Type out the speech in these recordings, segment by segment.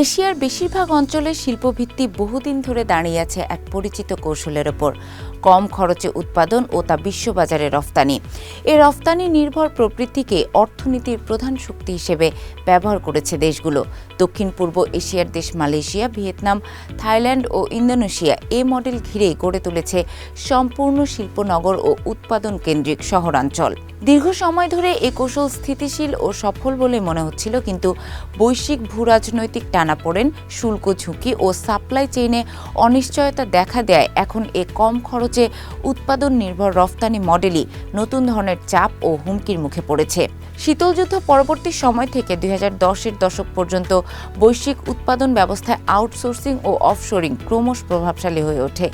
এশিয়ার বেশিরভাগ অঞ্চলের শিল্পভিত্তি বহুদিন ধরে দাঁড়িয়ে আছে এক পরিচিত কৌশলের ওপর, কম খরচে উৎপাদন ও তা বিশ্ববাজারে রফতানি। এই রফতানি নির্ভর প্রবৃদ্ধিকে অর্থনীতির প্রধান শক্তি হিসেবে ব্যবহার করেছে দেশগুলো। দক্ষিণ পূর্ব এশিয়ার দেশ মালয়েশিয়া, ভিয়েতনাম, থাইল্যান্ড ও ইন্দোনেশিয়া এ মডেল ঘিরে গড়ে তুলেছে সম্পূর্ণ শিল্পনগর ও উৎপাদন কেন্দ্রিক শহরাঞ্চল। দীর্ঘ সময় ধরে এ কৌশল স্থিতিশীল ও সফল বলে মনে হচ্ছিল, কিন্তু বৈশ্বিক ভূরাজনৈতিক টানাপোড়েন, শুল্ক ঝুঁকি ও সাপ্লাই চেইনে অনিশ্চয়তা দেখা দেয় এখন এ কম খরচে উৎপাদন নির্ভর রফতানি মডেলই নতুন ধরনের চাপ ও হুমকির মুখে পড়েছে। শীতলযুদ্ধ পরবর্তী সময় থেকে 2010-এর দশক পর্যন্ত বৈশ্বিক উৎপাদন ব্যবস্থায় আউটসোর্সিং ও অফশোরিং ক্রমশ প্রভাবশালী হয়ে ওঠে।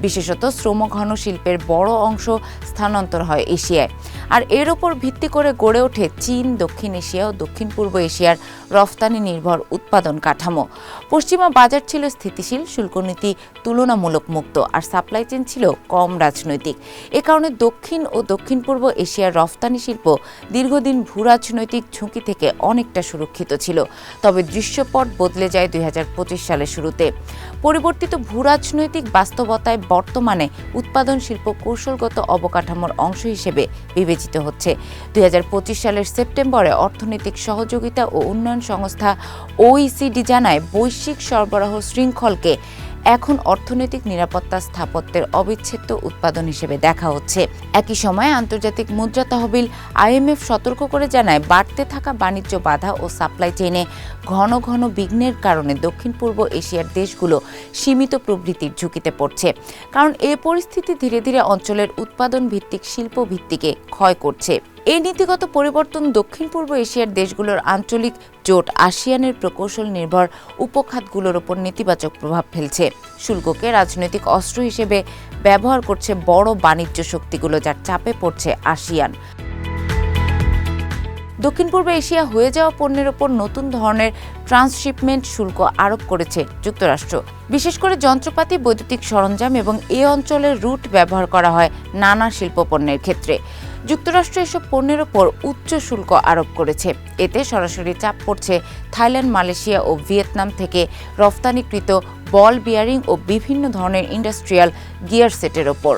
বিশেষত শ্রমঘন শিল্পের বড় অংশ স্থানান্তর হয় এশিয়ায়, আর এর ওপর ভিত্তি করে গড়ে ওঠে চীন, দক্ষিণ এশিয়া ও দক্ষিণ পূর্ব এশিয়ার রফতানি নির্ভর উৎপাদন কাঠামো। পশ্চিমা বাজার ছিল স্থিতিশীল, শুল্কনীতি তুলনামূলক মুক্ত, আর সাপ্লাই চেইন ছিল কম রাজনৈতিক। এ কারণে দক্ষিণ ও দক্ষিণ পূর্ব এশিয়ার রফতানি শিল্প দীর্ঘদিন ভূরাজনৈতিক ঝুঁকি থেকে অনেকটা সুরক্ষিত ছিল। তবে দৃশ্যপট বদলে যায় 2025 সালের শুরুতে। পরিবর্তিত ভূরাজনৈতিক বাস্তবতায় বর্তমানে উৎপাদন শিল্প কৌশলগত অবকাঠামোর অংশ হিসেবে বিবেচিত হচ্ছে। 2025 সালের সেপ্টেম্বরে অর্থনৈতিক সহযোগিতা ও উন্নয়ন সংস্থা OECD জানায়, বৈশ্বিক সরবরাহ শৃঙ্খলকে এখন অর্থনৈতিক নিরাপত্তা স্থাপত্যের অবিচ্ছেদ্য উৎপাদন হিসেবে দেখা হচ্ছে। একই সময়ে আন্তর্জাতিক মুদ্রা তহবিল IMF সতর্ক করে জানায়, বাড়তে থাকা বাণিজ্য বাধা ও সাপ্লাই চেইনে ঘন ঘন বিঘ্নের কারণে দক্ষিণ পূর্ব এশিয়ার দেশগুলো সীমিত প্রবৃদ্ধির ঝুঁকিতে পড়ছে। কারণ এই পরিস্থিতি ধীরে ধীরে অঞ্চলের উৎপাদন ভিত্তিক শিল্প ভিত্তিকে ক্ষয় করছে। এই নীতিগত পরিবর্তন দক্ষিণ পূর্ব এশিয়ার দেশগুলোর আঞ্চলিক জোট আসিয়ানের প্রকৌশল নির্ভর উপখাতগুলোর ওপর নেতিবাচক প্রভাব ফেলছে। শুল্ককে রাজনৈতিক অস্ত্র হিসেবে ব্যবহার করছে বড় বাণিজ্য শক্তিগুলো, যার চাপে পড়ছে আসিয়ান। দক্ষিণ পূর্ব এশিয়া হয়ে যাওয়া পণ্যের ওপর নতুন ধরনের ট্রান্সশিপমেন্ট শুল্ক আরোপ করেছে যুক্তরাষ্ট্র। বিশেষ করে যন্ত্রপাতি, বৈদ্যুতিক সরঞ্জাম এবং এ অঞ্চলের রুট ব্যবহার করা হয় নানা শিল্প পণ্যের ক্ষেত্রে। যুক্তরাষ্ট্র এসব পণ্যের ওপর উচ্চ শুল্ক আরোপ করেছে। এতে সরাসরি চাপ পড়ছে থাইল্যান্ড, মালয়েশিয়া ও ভিয়েতনাম থেকে রফতানিকৃত বল বিয়ারিং ও বিভিন্ন ধরনের ইন্ডাস্ট্রিয়াল গিয়ার সেটের ওপর।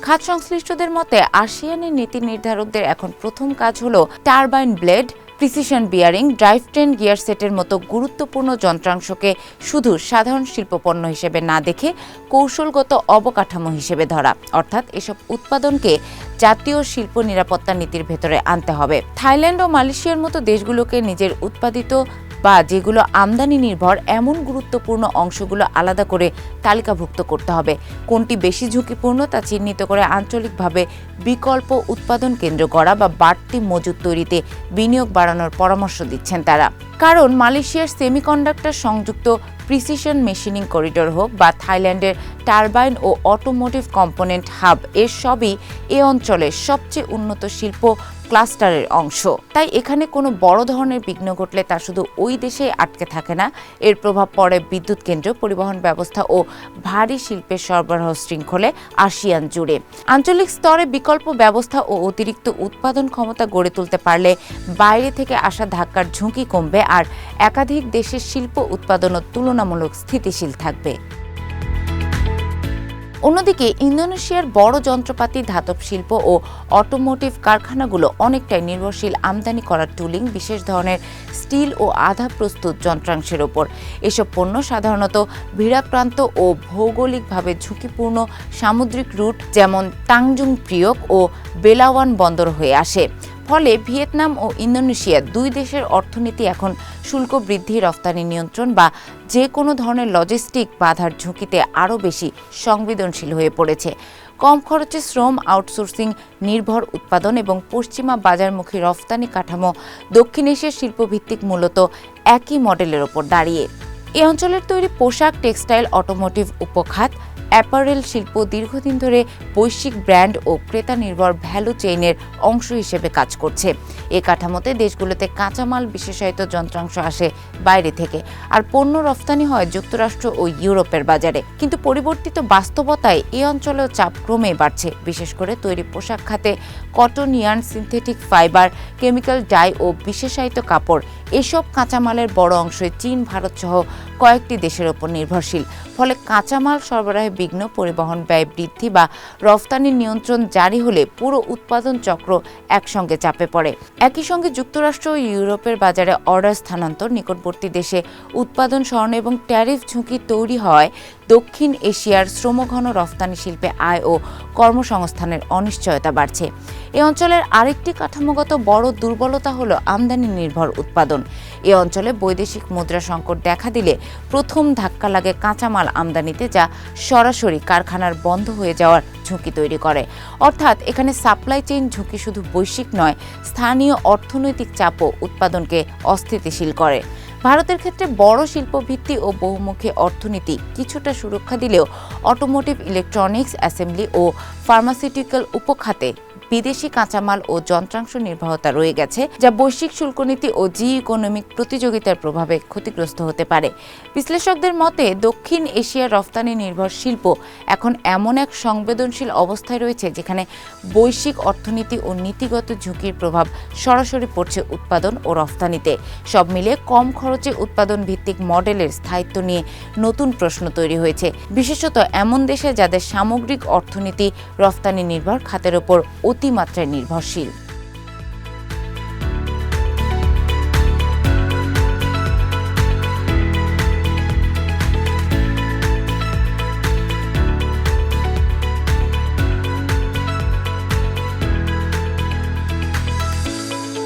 খাত সংশ্লিষ্টদের মতে, আসিয়ানের নীতি নির্ধারকদের এখন প্রথম কাজ হলো turbine blade, precision bearing, drive train gear সেটের মতো গুরুত্বপূর্ণ যন্ত্রাংশকে শুধু সাধারণ শিল্পপণ্য হিসেবে না দেখে কৌশলগত অবকাঠামো হিসেবে ধরা, অর্থাৎ এসব উৎপাদনকে জাতীয় শিল্প নিরাপত্তা নীতির ভেতরে আনতে হবে। থাইল্যান্ড ও মালয়েশিয়ার মতো দেশগুলোকে নিজের উৎপাদিত বা যেগুলো আমদানি নির্ভর এমন গুরুত্বপূর্ণ অংশগুলো আলাদা করে তালিকাভুক্ত করতে হবে। কোনটি বেশি ঝুঁকিপূর্ণ তা চিহ্নিত করে আঞ্চলিকভাবে বিকল্প উৎপাদন কেন্দ্র গড়া বা বাড়তি মজুত তৈরিতে বিনিয়োগ বাড়ানোর পরামর্শ দিচ্ছেন তারা। কারণ মালয়েশিয়ার সেমিকন্ডাক্টর সংযুক্ত প্রিসিশন মেশিনিং করিডোর হোক বা থাইল্যান্ডের টারবাইন ও অটোমোটিভ কম্পোনেন্ট হাব, এর সবই এ অঞ্চলের সবচেয়ে উন্নত শিল্প ক্লাস্টারের অংশ। তাই এখানে কোনো বড় ধরনের বিঘ্ন ঘটলে তা শুধু ওই দেশেই আটকে থাকে না, এর প্রভাব পড়ে বিদ্যুৎ কেন্দ্র, পরিবহন ব্যবস্থা ও ভারী শিল্পের সরবরাহ শৃঙ্খলে আসিয়ান জুড়ে। আঞ্চলিক স্তরে বিকল্প ব্যবস্থা ও অতিরিক্ত উৎপাদন ক্ষমতা গড়ে তুলতে পারলে বাইরে থেকে আসা ধাক্কার ঝুঁকি কমবে, আর একাধিক দেশের শিল্প উৎপাদনও তুলনামূলক স্থিতিশীল থাকবে। অন্যদিকে ইন্দোনেশিয়ার বড় যন্ত্রপাতি, ধাতব শিল্প ও অটোমোটিভ কারখানাগুলো অনেকটাই নির্ভরশীল আমদানি করার টুলিং, বিশেষ ধরনের স্টিল ও আধা প্রস্তুত যন্ত্রাংশের ওপর। এসব পণ্য সাধারণত ভিড়াক্রান্ত ও ভৌগোলিকভাবে ঝুঁকিপূর্ণ সামুদ্রিক রুট যেমন তাংজুং প্রিওক ও বেলাওয়ান বন্দর হয়ে আসে। ফলে ভিয়েতনাম ও ইন্দোনেশিয়া দুই দেশের অর্থনীতি এখন শুল্ক বৃদ্ধি, রফতানি নিয়ন্ত্রণ বা যে কোনো ধরনের লজিস্টিক বাধার ঝুঁকিতে আরও বেশি সংবেদনশীল হয়ে পড়েছে। কম খরচে শ্রম, আউটসোর্সিং নির্ভর উৎপাদন এবং পশ্চিমা বাজারমুখী রফতানি কাঠামো দক্ষিণ এশিয়ার শিল্পভিত্তিক মূলত একই মডেলের ওপর দাঁড়িয়ে। এ অঞ্চলের তৈরি পোশাক, টেক্সটাইল, অটোমোটিভ উপখাত অ্যাপারেল শিল্প দীর্ঘদিন ধরে বৈশ্বিক ব্র্যান্ড ও ক্রেতা নির্ভর ভ্যালু চেইনের অংশ হিসেবে কাজ করছে। এ কাঠামোতে দেশগুলোতে কাঁচামাল বিশেষায়িত যন্ত্রাংশ আসে বাইরে থেকে, আর পণ্য রফতানি হয় যুক্তরাষ্ট্র ও ইউরোপের বাজারে। কিন্তু পরিবর্তিত বাস্তবতায় এই অঞ্চলেও চাপ ক্রমেই বাড়ছে, বিশেষ করে তৈরি পোশাক খাতে cotton, yarn, synthetic fibre, chemical dye ও বিশেষায়িত কাপড় এসব কাঁচামালের বড় অংশই চীন, ভারত সহ কয়েকটি দেশের ওপর নির্ভরশীল। ফলে কাঁচামাল সরবরাহে বিঘ্ন, পরিবহন ব্যয় বৃদ্ধি বা রফতানির নিয়ন্ত্রণ জারি হলে পুরো উৎপাদন চক্র একসঙ্গে চাপে পড়ে। একই সঙ্গে যুক্তরাষ্ট্র ও ইউরোপের বাজারে অর্ডার স্থানান্তর, নিকটবর্তী দেশে উৎপাদন সরানো এবং ট্যারিফ ঝুঁকি তৈরি হয় দক্ষিণ এশিয়ার শ্রমঘন রফতানি শিল্পে আয় ও কর্মসংস্থানের অনিশ্চয়তা বাড়ছে। এ অঞ্চলের আরেকটি কাঠামোগত বড় দুর্বলতা হলো আমদানি নির্ভর উৎপাদন। এ অঞ্চলে বৈদেশিক মুদ্রা সংকট দেখা দিলে প্রথম ধাক্কা লাগে কাঁচামাল আমদানিতে, যা সরাসরি কারখানার বন্ধ হয়ে যাওয়ার ঝুঁকি তৈরি করে। অর্থাৎ এখানে সাপ্লাই চেইন ঝুঁকি শুধু বৈশ্বিক নয়, স্থানীয় অর্থনৈতিক চাপও উৎপাদনকে অস্থিতিশীল করে। ভারতের ক্ষেত্রে বড় শিল্পভিত্তি ও বহুমুখী অর্থনীতি কিছুটা সুরক্ষা দিলেও অটোমোটিভ, ইলেকট্রনিক্স, অ্যাসেম্বলি ও ফার্মাসিউটিক্যাল উপখাতে বিদেশি কাঁচামাল ও যন্ত্রাংশ নির্ভরতা রয়ে গেছে, যা বৈশ্বিক শুল্কনীতি ও ইকোনমিক প্রতিযোগিতার প্রভাবে ক্ষতিগ্রস্ত হতে পারে। বিশ্লেষকদের মতে দক্ষিণ এশিয়ার রফতানি নির্ভর শিল্প এখন এমন এক সংবেদনশীল অবস্থায় রয়েছে যেখানে বৈশ্বিক অর্থনীতি ও নীতিগত ঝুঁকির প্রভাব সরাসরি পড়ছে উৎপাদন ও রফতানিতে। সব মিলিয়ে কম খরচে উৎপাদন ভিত্তিক মডেলের স্থায়িত্ব নিয়ে নতুন প্রশ্ন তৈরি হয়েছে, বিশেষত এমন দেশে যাদের সামগ্রিক অর্থনীতি রফতানি নির্ভর খাতের ওপর অতিমাত্রায় নির্ভরশীল।